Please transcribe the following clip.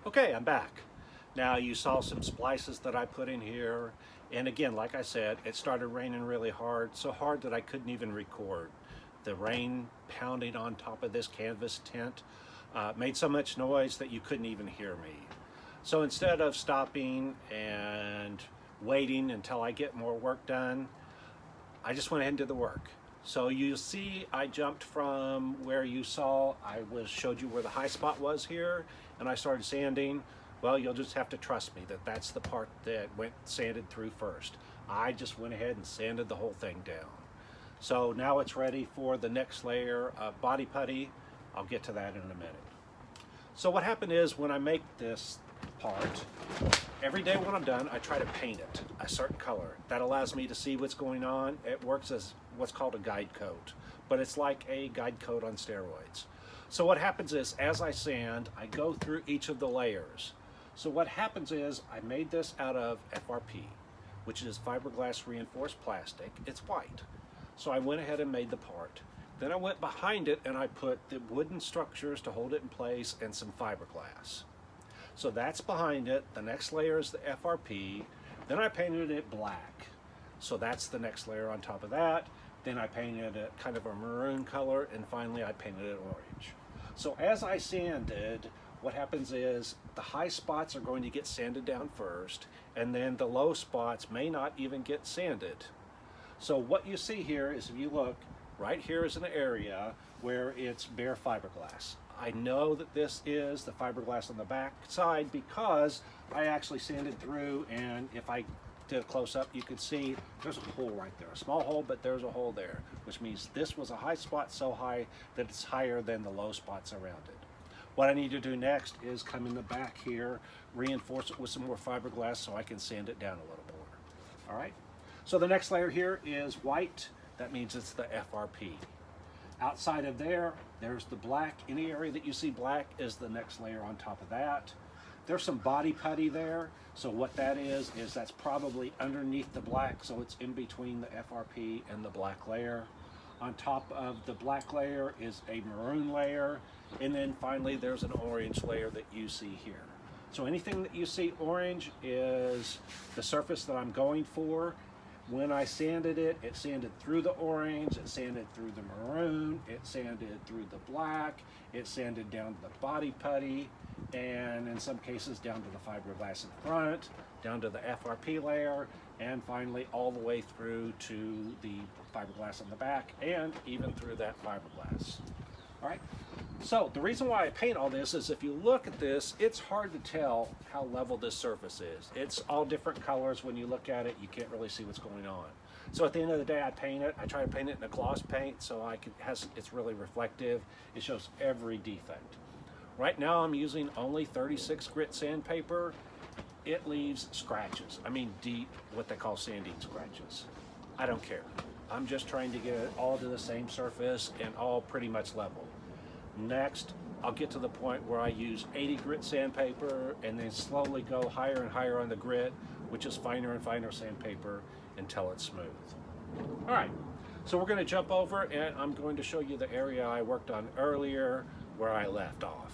Okay, I'm back. Now you saw some splices that I put in here. And again, like I said, it started raining really hard, so hard that I couldn't even record. The rain pounding on top of this canvas tent made so much noise that you couldn't even hear me. So instead of stopping and waiting until I get more work done, I just went ahead and did the work. So you see I jumped from where you saw showed you where the high spot was here, and I started sanding. Well, you'll just have to trust me that that's the part that went sanded through first. I just went ahead and sanded the whole thing down. So now it's ready for the next layer of body putty. I'll get to that in a minute. So what happened is when I make this part, every day when I'm done, I try to paint it a certain color. That allows me to see what's going on. It works as what's called a guide coat, but it's like a guide coat on steroids. So what happens is, as I sand, I go through each of the layers. So what happens is, I made this out of FRP, which is fiberglass reinforced plastic. It's white. So I went ahead and made the part. Then I went behind it and I put the wooden structures to hold it in place and some fiberglass. So that's behind it. The next layer is the FRP. Then I painted it black. So that's the next layer on top of that. Then I painted it kind of a maroon color, and finally I painted it orange. So as I sanded, what happens is the high spots are going to get sanded down first, and then the low spots may not even get sanded. So what you see here is, if you look, right here is an area where it's bare fiberglass. I know that this is the fiberglass on the back side because I actually sanded through, and if I did a close-up, you could see there's a hole right there. A small hole, but there's a hole there, which means this was a high spot so high that it's higher than the low spots around it. What I need to do next is come in the back here, reinforce it with some more fiberglass so I can sand it down a little more. All right? So the next layer here is white. That means it's the FRP. Outside of there, there's the black. Any area that you see black is the next layer on top of that. There's some body putty there. So what that is that's probably underneath the black, so it's in between the FRP and the black layer. On top of the black layer is a maroon layer, and then finally there's an orange layer that you see here. So anything that you see orange is the surface that I'm going for. When I sanded it, it sanded through the orange, it sanded through the maroon, it sanded through the black, it sanded down to the body putty, and in some cases down to the fiberglass in front, down to the FRP layer, and finally all the way through to the fiberglass on the back, and even through that fiberglass. All right, so the reason why I paint all this is, if you look at this, it's hard to tell how level this surface is. It's all different colors. When you look at it, you can't really see what's going on. So at the end of the day, I paint it. I try to paint it in a gloss paint so it's really reflective. It shows every defect. Right now I'm using only 36 grit sandpaper. It leaves scratches. I mean deep, what they call sanding scratches. I don't care. I'm just trying to get it all to the same surface and all pretty much level. Next, I'll get to the point where I use 80 grit sandpaper and then slowly go higher and higher on the grit, which is finer and finer sandpaper, until it's smooth. All right, so we're going to jump over and I'm going to show you the area I worked on earlier where I left off.